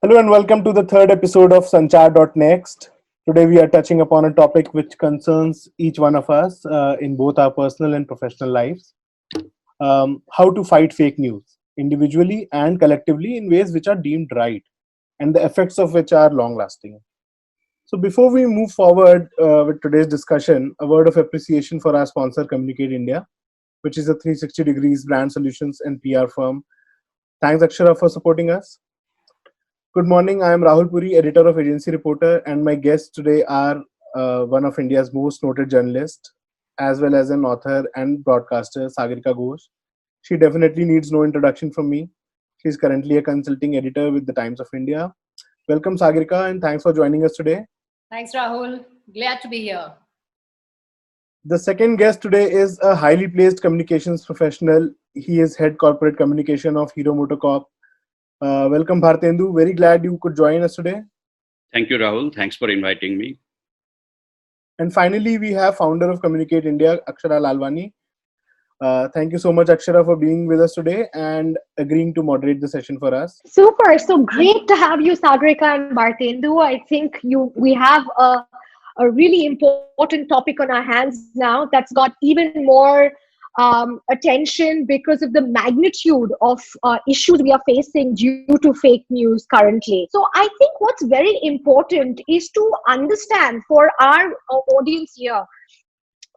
Hello and welcome to the third episode of Sanchar.next. Today we are touching upon a topic which concerns each one of us in both our personal and professional lives. How to fight fake news individually and collectively in ways which are deemed right and the effects of which are long lasting. So before we move forward with today's discussion, a word of appreciation for our sponsor Communicate India, which is a 360 degrees brand solutions and PR firm. Thanks Akshara for supporting us. Good morning. I am Rahul Puri, editor of Agency Reporter, and my guests today are one of India's most noted journalists, as well as an author and broadcaster, Sagarika Ghosh. She definitely needs no introduction from me. She is currently a consulting editor with the Times of India. Welcome, Sagarika, and thanks for joining us today. Thanks, Rahul. Glad to be here. The second guest today is a highly placed communications professional. He is head corporate communication of Hero MotoCorp. Welcome, Bhartendu. Very glad you could join us today. Thank you, Rahul. Thanks for inviting me. And finally, we have founder of Communicate India, Akshara Lalwani. Thank you so much, Akshara, for being with us today and agreeing to moderate the session for us. Super. So great to have you, Sagarika and Bhartendu. I think we have a really important topic on our hands now that's got even more attention because of the magnitude of issues we are facing due to fake news currently. So I think what's very important is to understand for our audience here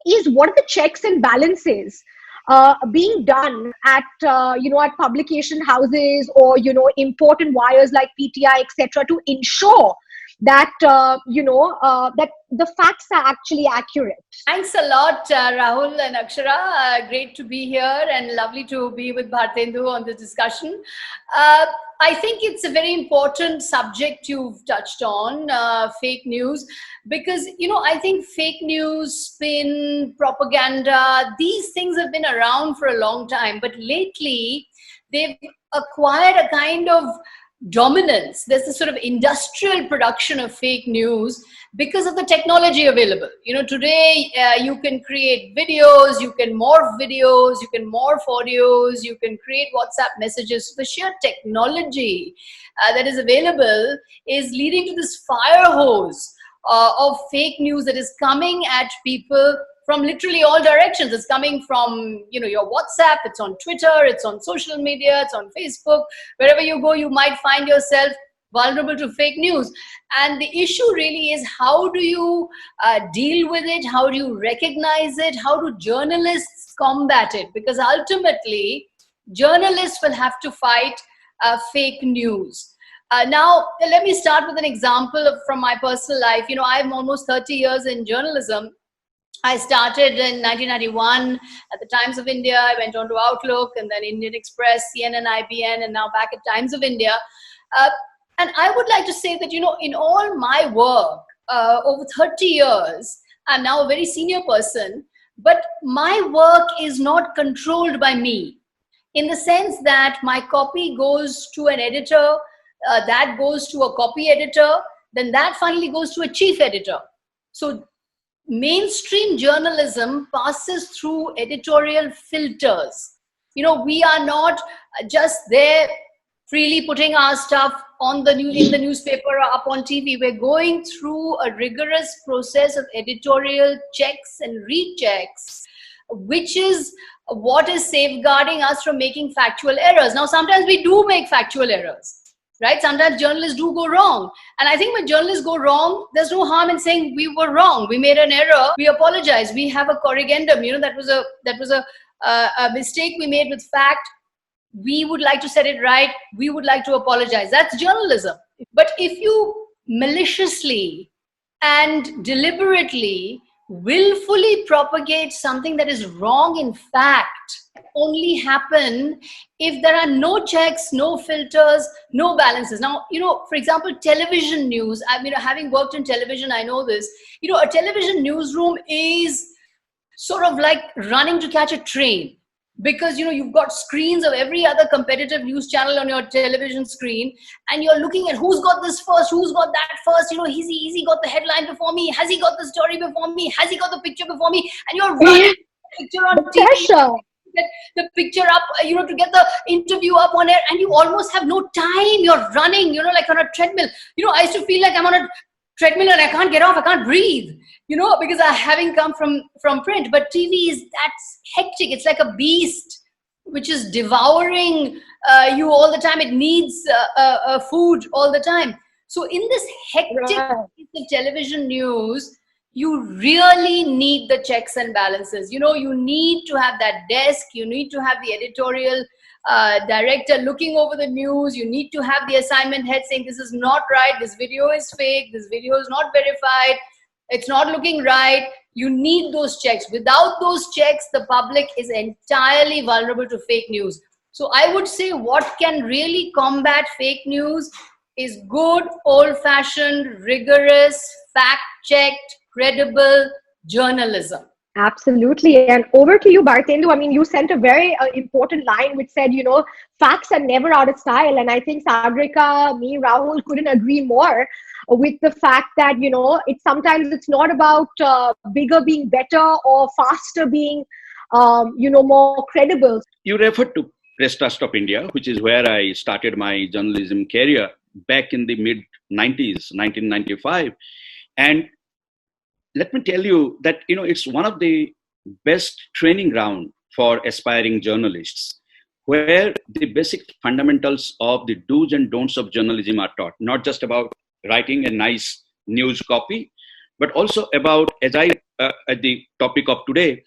is what are the checks and balances being done at at publication houses or important wires like PTI, etc., to ensure that that the facts are actually accurate. Thanks a lot, Rahul and Akshara. Great to be here and lovely to be with Bhartendu on this discussion. I think it's a very important subject you've touched on, fake news, because, I think fake news, spin, propaganda, these things have been around for a long time, but lately they've acquired a kind of dominance. There's this sort of industrial production of fake news because of the technology available. Today you can create videos, you can morph videos, you can morph audios, you can create WhatsApp messages. The sheer technology that is available is leading to this fire hose of fake news that is coming at people from literally all directions. It's coming from, your WhatsApp, it's on Twitter, it's on social media, it's on Facebook. Wherever you go, you might find yourself vulnerable to fake news. And the issue really is, how do you deal with it? How do you recognize it? How do journalists combat it? Because ultimately, journalists will have to fight fake news. Now, let me start with an example from my personal life. I'm almost 30 years in journalism. I started in 1991 at the Times of India. I went on to Outlook and then Indian Express, CNN, IBN, and now back at Times of India. And I would like to say that, in all my work over 30 years, I'm now a very senior person, but my work is not controlled by me, in the sense that my copy goes to an editor, that goes to a copy editor, then that finally goes to a chief editor. So mainstream journalism passes through editorial filters. We are not just there freely putting our stuff on the news, in the newspaper or up on TV. We're going through a rigorous process of editorial checks and rechecks, which is what is safeguarding us from making factual errors. Now, sometimes we do make factual errors. Right? Sometimes journalists do go wrong. And I think when journalists go wrong, there's no harm in saying we were wrong. We made an error. We apologize. We have a corrigendum. That was a mistake we made with fact. We would like to set it right. We would like to apologize. That's journalism. But if you maliciously and deliberately, willfully propagate something that is wrong in fact, only happen if there are no checks, no filters, no balances. Now, for example, television news, having worked in television, I know this, a television newsroom is sort of like running to catch a train, because, you've got screens of every other competitive news channel on your television screen, and you're looking at who's got this first, who's got that first, has he got the headline before me? Has he got the story before me? Has he got the picture before me? And you're running the picture on TV. Pressure. get the picture up, to get the interview up on air, and you almost have no time. You're running, like on a treadmill. I used to feel like I'm on a treadmill and I can't get off, I can't breathe, because I haven't come from print. But TV that's hectic. It's like a beast which is devouring you all the time. It needs food all the time. So in this hectic television news, you really need the checks and balances. You need to have that desk. You need to have the editorial director looking over the news. You need to have the assignment head saying, this is not right, this video is fake, this video is not verified, it's not looking right. You need those checks. Without those checks, the public is entirely vulnerable to fake news. So I would say what can really combat fake news is good, old-fashioned, rigorous, fact-checked, credible journalism. Absolutely. And over to you, Bhartendu. I mean, you sent a very important line which said, facts are never out of style. And I think Sagarika, me, Rahul couldn't agree more with the fact that, it's not about bigger being better or faster being, more credible. You referred to Press Trust of India, which is where I started my journalism career back in the mid-90s, 1995. And let me tell you that, it's one of the best training ground for aspiring journalists, where the basic fundamentals of the do's and don'ts of journalism are taught, not just about writing a nice news copy, but also about, as at the topic of today,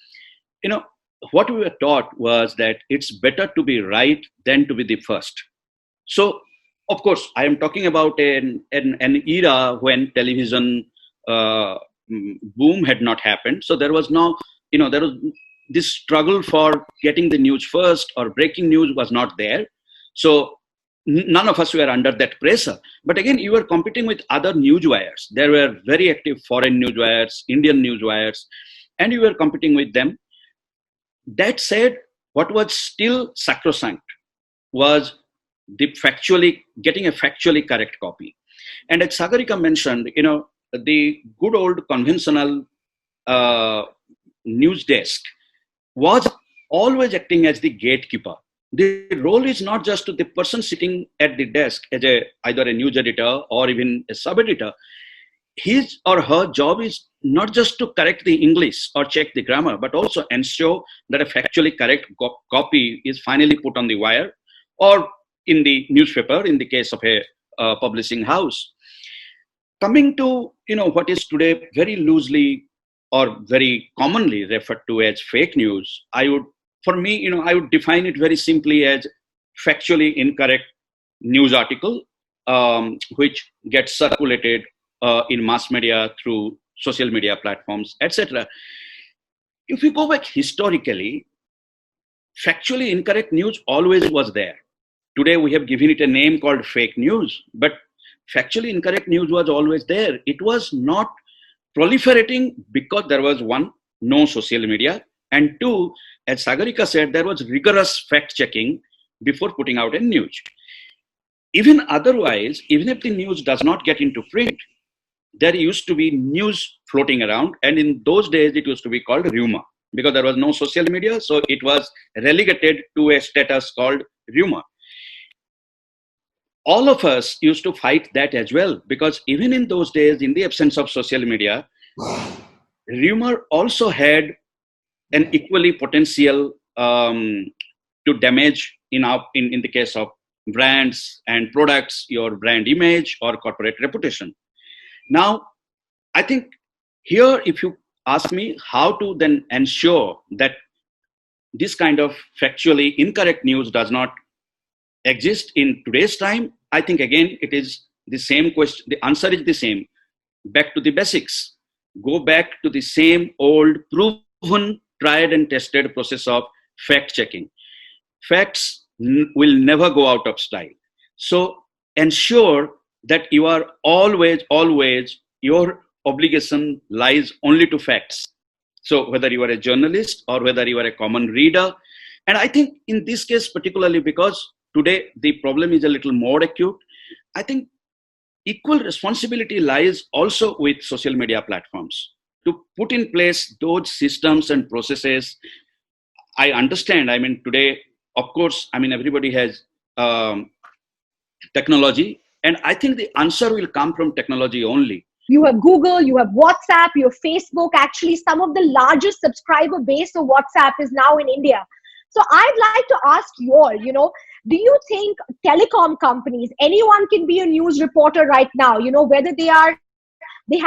what we were taught was that it's better to be right than to be the first. So, of course, I am talking about an era when television boom had not happened. So there was there was this struggle for getting the news first, or breaking news was not there. So none of us were under that pressure. But again, you were competing with other news wires. There were very active foreign news wires, Indian news wires, and you were competing with them. That said, what was still sacrosanct was getting a factually correct copy. And as Sagarika mentioned, the good old conventional news desk was always acting as the gatekeeper. The role is not just to the person sitting at the desk as either a news editor or even a sub-editor. His or her job is not just to correct the English or check the grammar, but also ensure that a factually correct copy is finally put on the wire, or in the newspaper in the case of a publishing house. Coming to what is today very loosely or very commonly referred to as fake news, I would define it very simply as factually incorrect news article which gets circulated in mass media through social media platforms, etc. If we go back historically, factually incorrect news always was there. Today we have given it a name called fake news, but factually incorrect news was always there. It was not proliferating because there was, one, no social media, and two, as Sagarika said, there was rigorous fact checking before putting out a news. Even otherwise, even if the news does not get into print, there used to be news floating around, and in those days it used to be called rumor because there was no social media, so it was relegated to a status called rumor. All of us used to fight that as well, because even in those days, in the absence of social media, rumor also had an equally potential to damage in the case of brands and products, your brand image or corporate reputation. Now, I think here, if you ask me how to then ensure that this kind of factually incorrect news does not exist in today's time, I think again it is the same question. The answer is the same. Back to the basics. Go back to the same old proven, tried and tested process of fact checking. Facts will never go out of style. So ensure that you are always, your obligation lies only to facts. So whether you are a journalist or whether you are a common reader, and I think in this case particularly because today the problem is a little more acute, I think equal responsibility lies also with social media platforms to put in place those systems and processes. I understand. I mean, today, of course, I mean, everybody has technology. And I think the answer will come from technology only. You have Google, you have WhatsApp, you have Facebook. Actually, some of the largest subscriber base of WhatsApp is now in India. So I'd like to ask you all, do you think telecom companies, anyone can be a news reporter right now, whether they have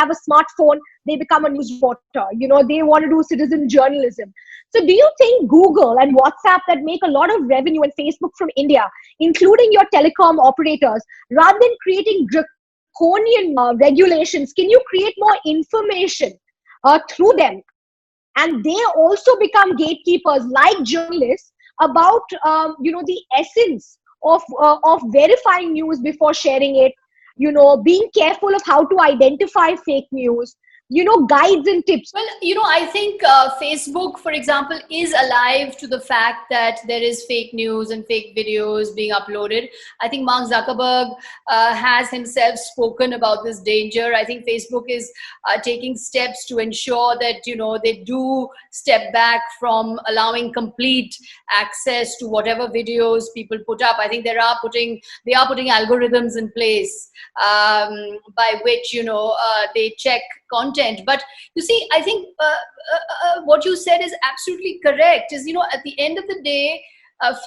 a smartphone, they become a news reporter, they want to do citizen journalism. So do you think Google and WhatsApp that make a lot of revenue and Facebook from India, including your telecom operators, rather than creating draconian regulations, can you create more information through them? And they also become gatekeepers like journalists about, the essence of verifying news before sharing it, being careful of how to identify fake news, guides and tips. Well, I think Facebook, for example, is alive to the fact that there is fake news and fake videos being uploaded. I think Mark Zuckerberg has himself spoken about this danger. I think Facebook is taking steps to ensure that, they do step back from allowing complete access to whatever videos people put up. I think they are putting algorithms in place by which, they check content. But you see, I think what you said is absolutely correct. Is, at the end of the day,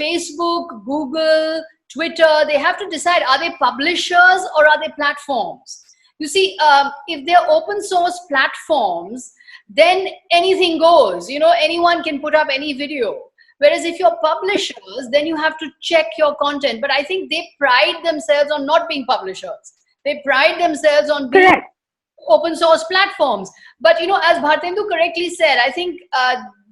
Facebook, Google, Twitter, they have to decide, are they publishers or are they platforms? You see, if they're open source platforms, then anything goes. Anyone can put up any video. Whereas if you're publishers, then you have to check your content. But I think they pride themselves on not being publishers. They pride themselves on being Correct. open source platforms. But, as Bhartendu correctly said, I think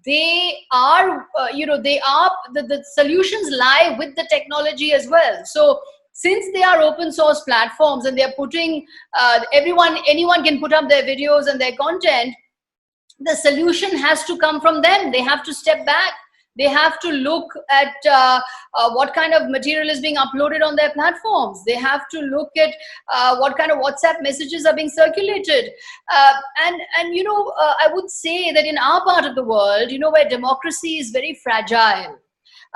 they are, the solutions lie with the technology as well. So since they are open source platforms and they're putting, anyone can put up their videos and their content, the solution has to come from them. They have to step back. They have to look at what kind of material is being uploaded on their platforms. They have to look at what kind of WhatsApp messages are being circulated. And I would say that in our part of the world, where democracy is very fragile,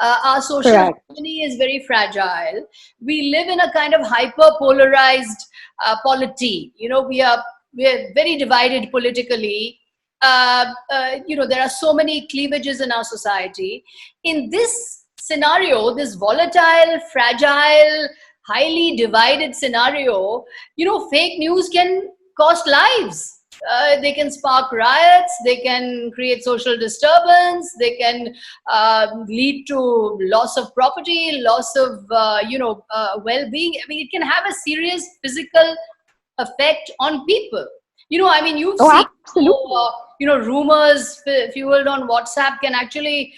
our social harmony is very fragile. We live in a kind of hyper-polarized polity. We are very divided politically. There are so many cleavages in our society. In this scenario, this volatile, fragile, highly divided scenario, fake news can cost lives. They can spark riots, they can create social disturbance, they can lead to loss of property, loss of, well-being. I mean, it can have a serious physical effect on people. You've seen, rumors fueled on WhatsApp can actually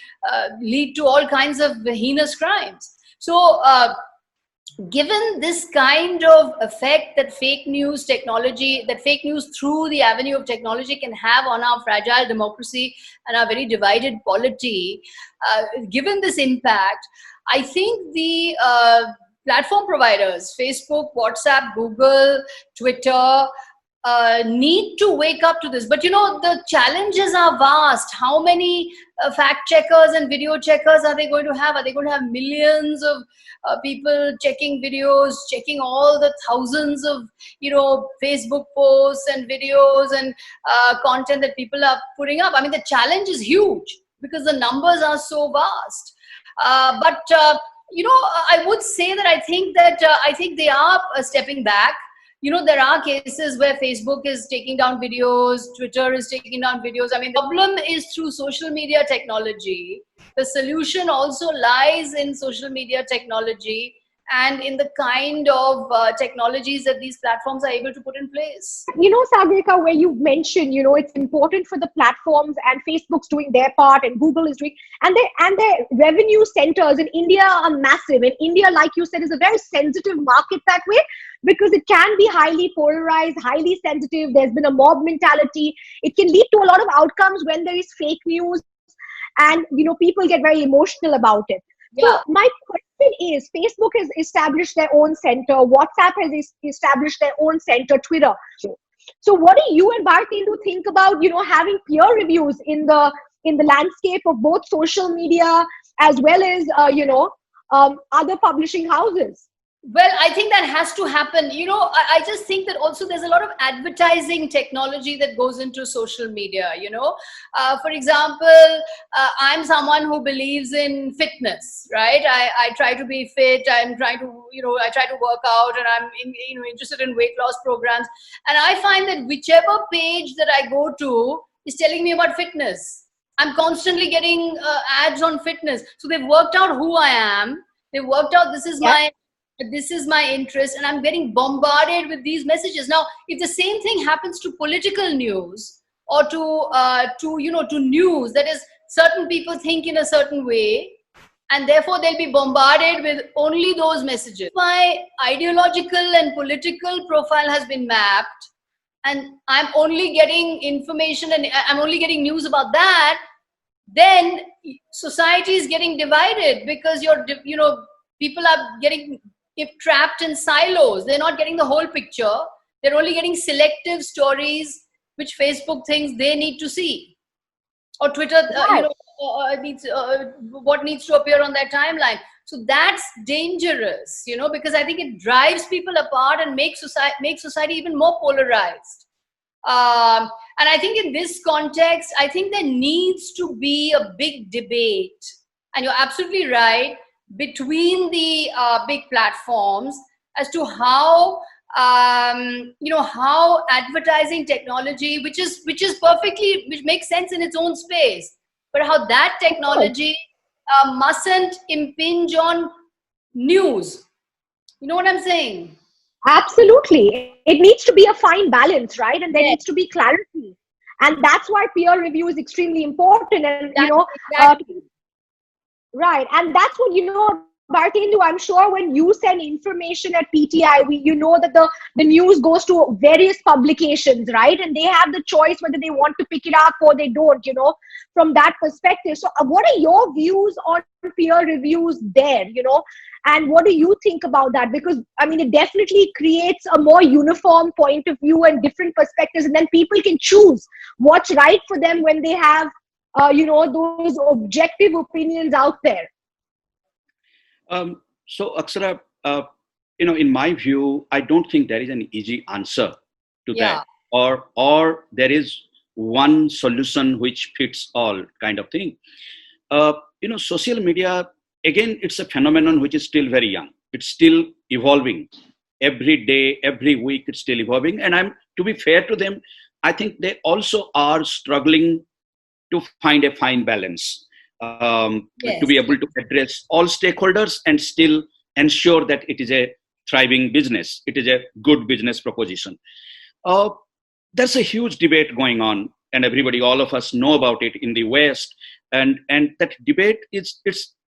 lead to all kinds of heinous crimes. So, given this kind of effect that fake news through the avenue of technology can have on our fragile democracy and our very divided polity, given this impact, I think the platform providers, Facebook, WhatsApp, Google, Twitter, need to wake up to this. But the challenges are vast. How many fact checkers and video checkers are they going to have? Are they going to have millions of people checking videos, checking all the thousands of Facebook posts and videos and content that people are putting up? I mean, the challenge is huge because the numbers are so vast. But I would say that I think they are stepping back. There are cases where Facebook is taking down videos, Twitter is taking down videos. I mean, the problem is through social media technology. The solution also lies in social media technology and in the kind of technologies that these platforms are able to put in place. Sagarika, where you mentioned, it's important for the platforms, and Facebook's doing their part and Google is doing, and their revenue centers in India are massive. And India, like you said, is a very sensitive market that way, because it can be highly polarized, highly sensitive. There's been a mob mentality. It can lead to a lot of outcomes when there is fake news and, people get very emotional about it. Yeah. So my question is, Facebook has established their own center. WhatsApp has established their own center, Twitter. So what do you and Bhartendu think about, having peer reviews in the in the landscape of both social media as well as, other publishing houses. Well, I think that has to happen. I just think that also there's a lot of advertising technology that goes into social media. For example, I'm someone who believes in fitness, right? I try to be fit. I'm trying to, I try to work out, and I'm interested in weight loss programs. And I find that whichever page that I go to is telling me about fitness. I'm constantly getting ads on fitness. So they've worked out who I am. They've worked out this is my interest, and I'm getting bombarded with these messages. Now, if the same thing happens to political news or to news, that is, certain people think in a certain way, and therefore they'll be bombarded with only those messages. My ideological and political profile has been mapped, and I'm only getting information and I'm only getting news about that. Then society is getting divided because people are getting trapped in silos. They're not getting the whole picture. They're only getting selective stories which Facebook thinks they need to see, or Twitter what needs to appear on their timeline. So that's dangerous, because I think it drives people apart and makes society even more polarized. And I think in this context, I think there needs to be a big debate, and you're absolutely right, between the big platforms as to how how advertising technology, which makes sense in its own space, but how that technology mustn't impinge on news. You know what I'm saying? Absolutely. It needs to be a fine balance, right? And there needs to be clarity. And that's why peer review is extremely important. And, Exactly. Right. And that's what, Bhartendu, I'm sure when you send information at PTI, that the news goes to various publications, right? And they have the choice whether they want to pick it up or they don't, from that perspective. So what are your views on peer reviews there, and what do you think about that? Because, it definitely creates a more uniform point of view and different perspectives. And then people can choose what's right for them when they have those objective opinions out there. So, Akshara, in my view, I don't think there is an easy answer to that, or there is one solution which fits all kind of thing. Social media, again, it's a phenomenon which is still very young. It's still evolving. Every day, every week, it's still evolving. And to be fair to them, I think they also are struggling to find a fine balance, to be able to address all stakeholders and still ensure that it is a thriving business. It is a good business proposition. There's a huge debate going on, and all of us know about it in the West. And that debate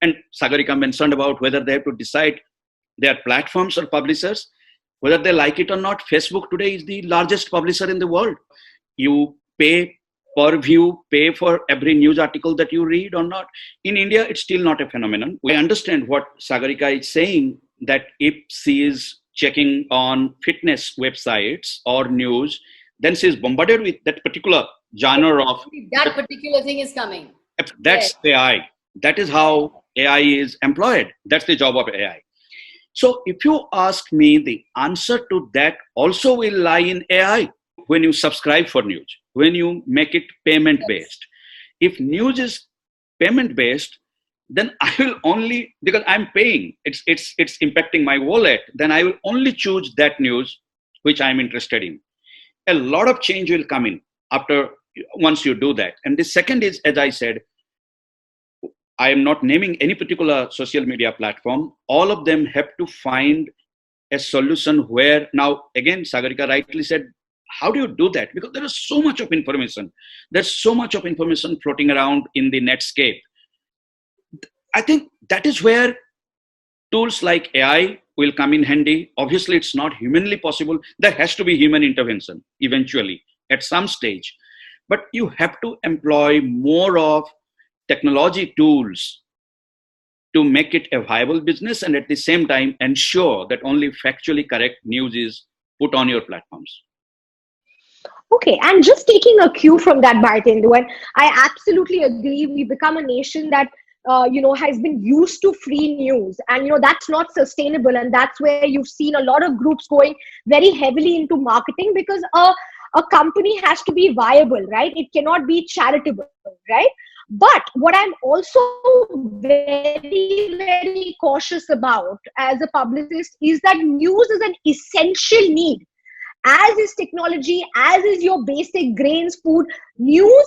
and Sagarika mentioned about whether they have to decide their platforms or publishers, whether they like it or not. Facebook today is the largest publisher in the world. You pay per view, pay for every news article that you read or not. In India, it's still not a phenomenon. We understand what Sagarika is saying, that if she is checking on fitness websites or news, then she is bombarded with that particular genre of... That particular thing is coming. That's AI. That is how AI is employed. That's the job of AI. So if you ask me, the answer to that also will lie in AI. When you subscribe for news, when you make it payment based, if news is payment based, then I will only, because I'm paying, it's impacting my wallet, then I will only choose that news which I'm interested in. A lot of change will come in once you do that. And the second is, as I said, I am not naming any particular social media platform. All of them have to find a solution where, now again, Sagarika rightly said, how do you do that? Because there is so much of information. There's so much of information floating around in the netscape. I think that is where tools like AI will come in handy. Obviously, it's not humanly possible. There has to be human intervention eventually at some stage. But you have to employ more of technology tools to make it a viable business, and at the same time ensure that only factually correct news is put on your platforms. Okay, and just taking a cue from that, Bhartendu, and I absolutely agree. We become a nation that has been used to free news, and that's not sustainable, and that's where you've seen a lot of groups going very heavily into marketing, because a company has to be viable, right? It cannot be charitable, right? But what I'm also very, very cautious about as a publicist is that news is an essential need, as is technology, as is your basic grains, food. News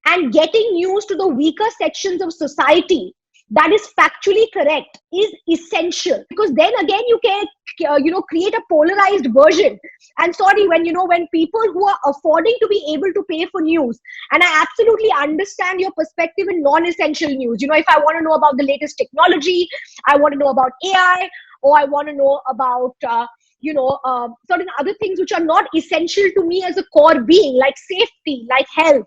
and getting news to the weaker sections of society that is factually correct is essential, because then again you can create a polarized version. And sorry, when people who are affording to be able to pay for news, and I absolutely understand your perspective in non-essential news, if I want to know about the latest technology, I want to know about AI, or I want to know about certain other things which are not essential to me as a core being, like safety, like health,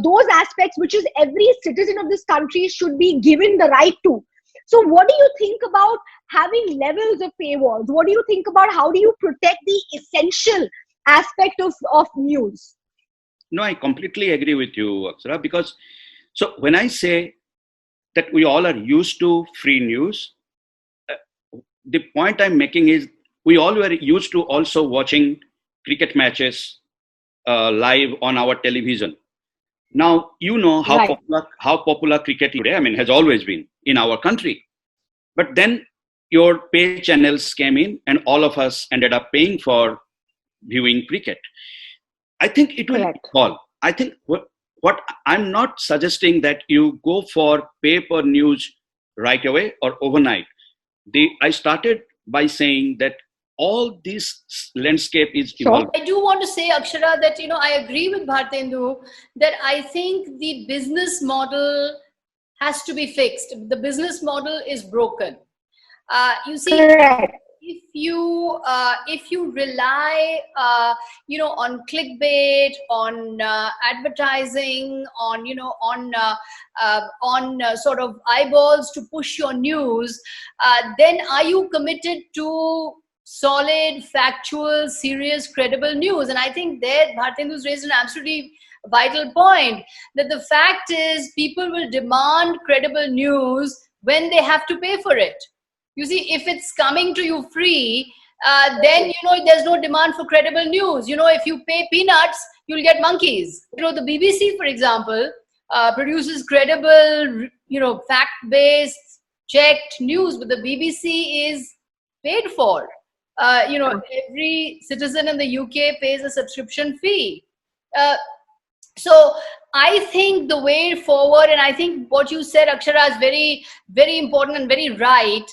those aspects which is every citizen of this country should be given the right to. So what do you think about having levels of paywalls? What do you think about how do you protect the essential aspect of news? No, I completely agree with you, Aksara, because so when I say that we all are used to free news, the point I'm making is we all were used to also watching cricket matches live on our television. Now, how Right. popular cricket today, has always been in our country. But then your pay channels came in and all of us ended up paying for viewing cricket. I think it will Correct. evolve. I think what I'm not suggesting that you go for paper news right away or overnight. I started by saying that all this landscape is Sure. evolving. I do want to say, Akshara, that I agree with Bhartendu that I think the business model has to be fixed. The business model is broken. You see, Correct. if you rely on clickbait, on advertising, on sort of eyeballs to push your news, then are you committed to solid, factual, serious, credible news? And I think there Bhartendu's raised an absolutely vital point, that the fact is people will demand credible news when they have to pay for it. You see, if it's coming to you free, then there's no demand for credible news. If you pay peanuts, you'll get monkeys. The BBC, for example, produces credible, fact-based, checked news, but the BBC is paid for. Every citizen in the UK pays a subscription fee. So I think the way forward, and I think what you said, Akshara, is very, very important and very right.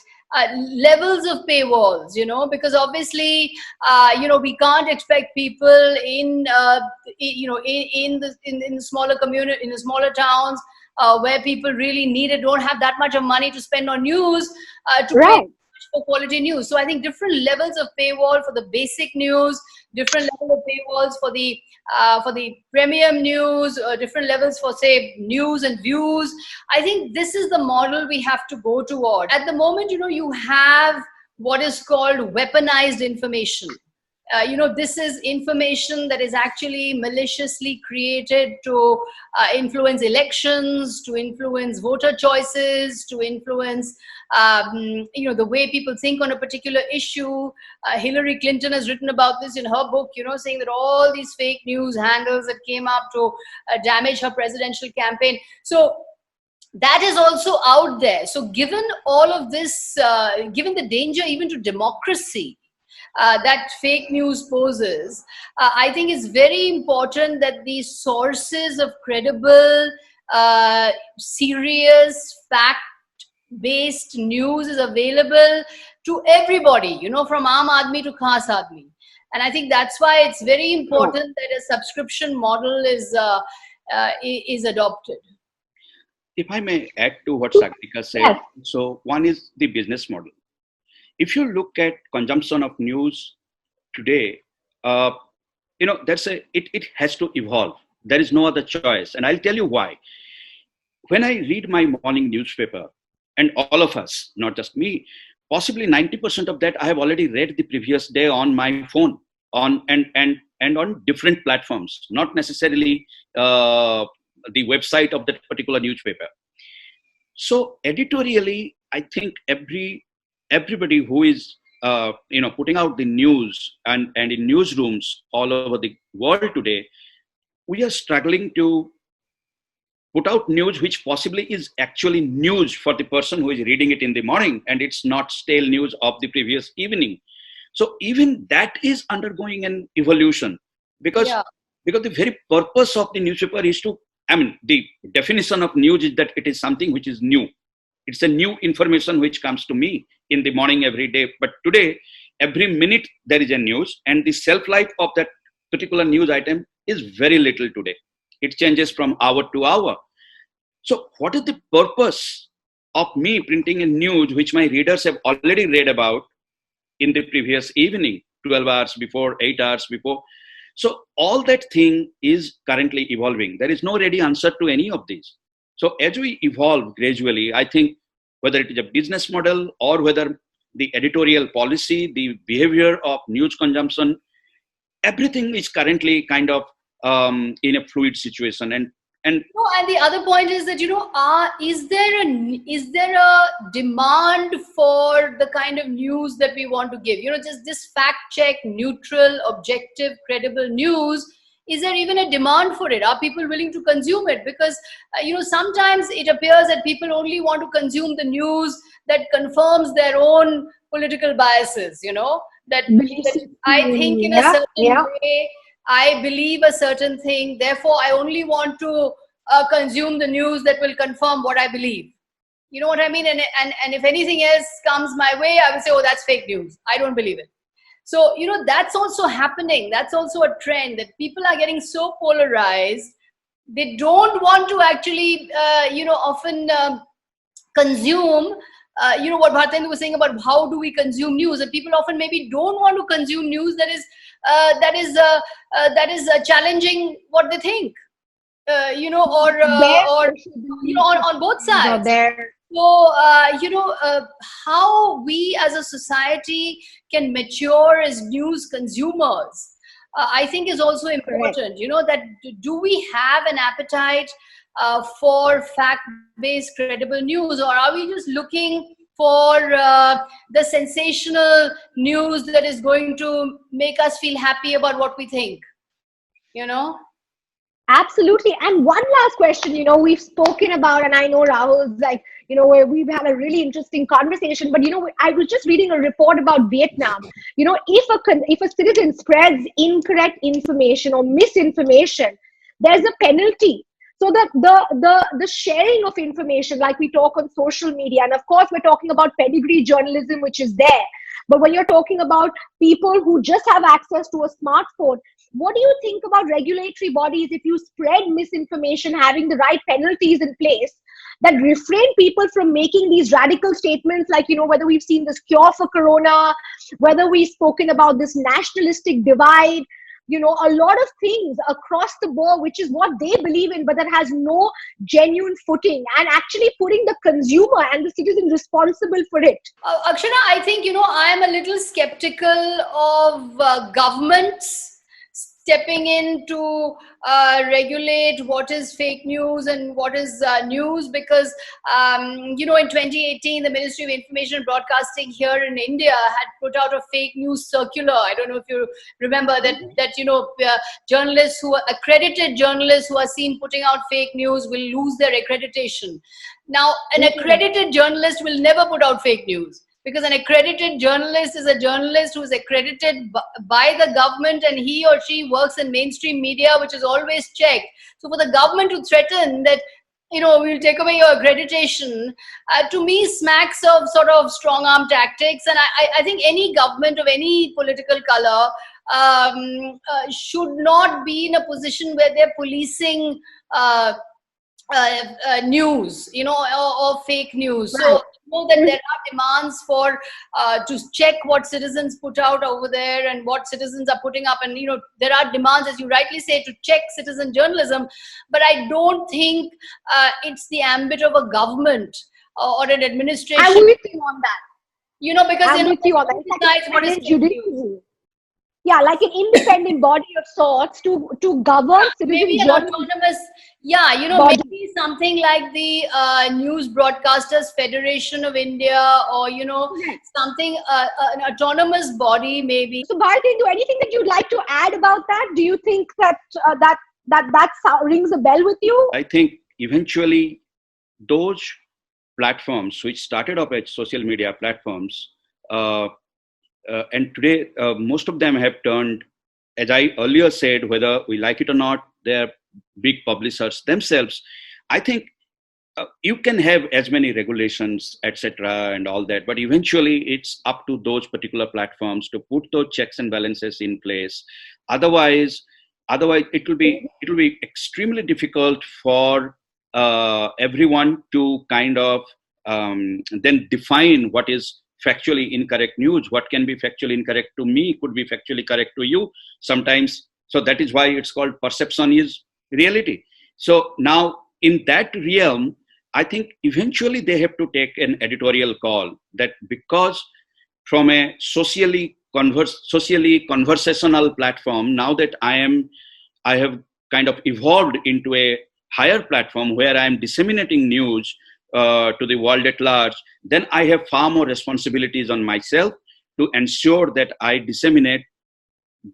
Levels of paywalls, because obviously, we can't expect people in the smaller community, in the smaller towns, where people really need it, don't have that much of money to spend on news, to Right. pay for quality news. So I think different levels of paywall for the basic news, different level of paywalls for the premium news, different levels for, say, news and views. I think this is the model we have to go toward. At the moment, you have what is called weaponized information. This is information that is actually maliciously created to influence elections, to influence voter choices, to influence the way people think on a particular issue. Hillary Clinton has written about this in her book, saying that all these fake news handles that came up to damage her presidential campaign. So that is also out there. So given all of this, given the danger even to democracy that fake news poses, I think it's very important that the sources of credible, serious, fact-based news is available to everybody, from Aam Aadmi to Khas Aadmi. And I think that's why it's very important that a subscription model is adopted. If I may add to what Sagarika said, Yes. so one is the business model. If you look at consumption of news today, it has to evolve. There is no other choice. And I'll tell you why. When I read my morning newspaper, and all of us, not just me, possibly 90% of that I have already read the previous day on my phone on and on different platforms, not necessarily the website of that particular newspaper. So editorially, I think everybody who is putting out the news and in newsrooms all over the world today, we are struggling to put out news which possibly is actually news for the person who is reading it in the morning, and it's not stale news of the previous evening. So even that is undergoing an evolution, because the very purpose of the newspaper is to, the definition of news is that it is something which is new. It's a new information which comes to me in the morning every day. But today, every minute there is a news, and the shelf life of that particular news item is very little today. It changes from hour to hour. So what is the purpose of me printing a news which my readers have already read about in the previous evening, 12 hours before, 8 hours before? So all that thing is currently evolving. There is no ready answer to any of these. So as we evolve gradually, I think whether it is a business model or whether the editorial policy, the behavior of news consumption, everything is currently kind of in a fluid situation. And the other point is that, is there a demand for the kind of news that we want to give? Just this fact check, neutral, objective, credible news. Is there even a demand for it? Are people willing to consume it? Because, sometimes it appears that people only want to consume the news that confirms their own political biases, that I think in a certain way, I believe a certain thing, therefore I only want to consume the news that will confirm what I believe. You know what I mean? And if anything else comes my way, I will say, oh, that's fake news. I don't believe it. So, that's also happening. That's also a trend, that people are getting so polarized. They don't want to actually, often consume, what Bhartendu was saying about how do we consume news. And people often maybe don't want to consume news that is challenging what they think, on both sides. So, how we as a society can mature as news consumers, I think is also important. That do we have an appetite for fact-based credible news, or are we just looking for the sensational news that is going to make us feel happy about what we think? Absolutely. And one last question, we've spoken about, and I know Rahul's where we've had a really interesting conversation, but I was just reading a report about Vietnam. If a citizen spreads incorrect information or misinformation, there's a penalty. So the sharing of information, like we talk on social media, and of course we're talking about pedigree journalism, which is there. But when you're talking about people who just have access to a smartphone, what do you think about regulatory bodies if you spread misinformation, having the right penalties in place that refrain people from making these radical statements, like, whether we've seen this cure for corona, whether we've spoken about this nationalistic divide, a lot of things across the board, which is what they believe in, but that has no genuine footing, and actually putting the consumer and the citizen responsible for it. Akshara, I think, I'm a little skeptical of governments stepping in to regulate what is fake news and what is news, because in 2018 the Ministry of Information and Broadcasting here in India had put out a fake news circular. I don't know if you remember that journalists who are accredited journalists who are seen putting out fake news will lose their accreditation. Now, an accredited journalist will never put out fake news, because an accredited journalist is a journalist who is accredited by the government, and he or she works in mainstream media, which is always checked. So for the government to threaten that, we'll take away your accreditation, to me smacks of sort of strong arm tactics. And I think any government of any political color should not be in a position where they're policing news, or fake news. Right. So that there are demands for to check what citizens put out over there and what citizens are putting up, and there are demands, as you rightly say, to check citizen journalism. But I don't think it's the ambit of a government or an administration. I'm with you on that. Because I'm with you on that. What is yeah, like an independent body of sorts to govern Maybe citizen an journalism. autonomous, yeah, Body. maybe something like the News Broadcasters Federation of India, or something, an autonomous body, maybe. So, Bhartendu, anything that you'd like to add about that? Do you think that rings a bell with you? I think eventually those platforms which started off as social media platforms, and today most of them have turned, as I earlier said, whether we like it or not, they're big publishers themselves. I think you can have as many regulations, etc., and all that, but eventually it's up to those particular platforms to put those checks and balances in place. Otherwise, it will be extremely difficult for everyone to kind of then define what is factually incorrect news. What can be factually incorrect to me could be factually correct to you sometimes. So that is why it's called perception is reality. So now in that realm, I think eventually they have to take an editorial call, that because from a socially conversational platform, now that I have kind of evolved into a higher platform where I am disseminating news to the world at large, then I have far more responsibilities on myself to ensure that I disseminate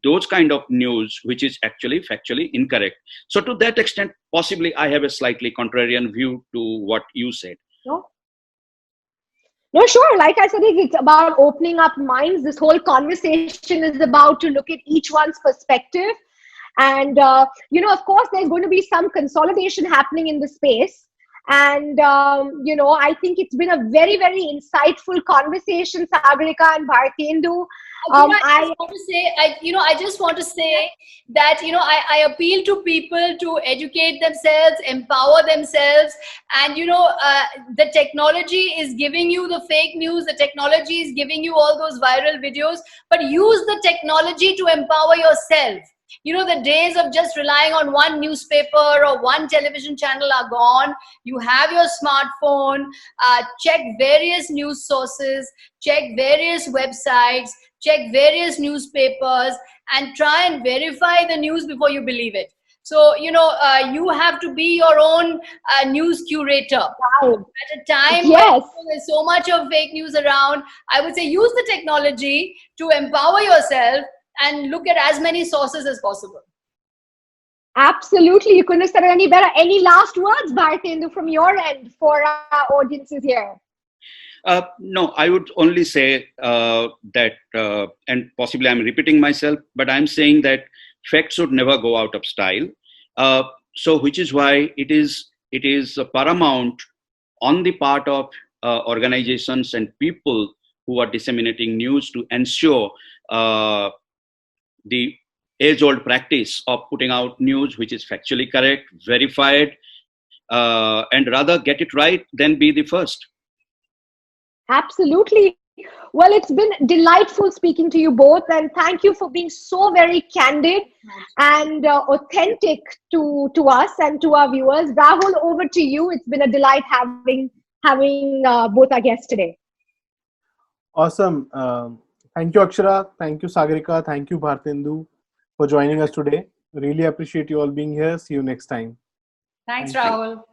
those kind of news which is actually factually incorrect. So to that extent, possibly I have a slightly contrarian view to what you said. No, sure. Like I said, it's about opening up minds. This whole conversation is about to look at each one's perspective. And, of course, there's going to be some consolidation happening in the space. And, I think it's been a very, very insightful conversation, Sagarika and Bhartendu. I just want to say that, I appeal to people to educate themselves, empower themselves. And, the technology is giving you the fake news. The technology is giving you all those viral videos, but use the technology to empower yourself. The days of just relying on one newspaper or one television channel are gone. You have your smartphone, check various news sources, check various websites, check various newspapers, and try and verify the news before you believe it. So, you have to be your own news curator. Wow. At a time Yes. when there's so much of fake news around, I would say use the technology to empower yourself and look at as many sources as possible. Absolutely. You couldn't have said it any better. Any last words, Bhartendu, from your end for our audiences here? No, I would only say that, and possibly I'm repeating myself, but I'm saying that facts should never go out of style. So which is why it is paramount on the part of organizations and people who are disseminating news to ensure the age-old practice of putting out news which is factually correct, verified, and rather get it right than be the first. Absolutely. Well, it's been delightful speaking to you both, and thank you for being so very candid and authentic to us and to our viewers. Rahul, over to you. It's been a delight having both our guests today. Awesome. Thank you, Akshara. Thank you, Sagarika. Thank you, Bhartendu, for joining us today. Really appreciate you all being here. See you next time. Thanks, Thank you. Rahul.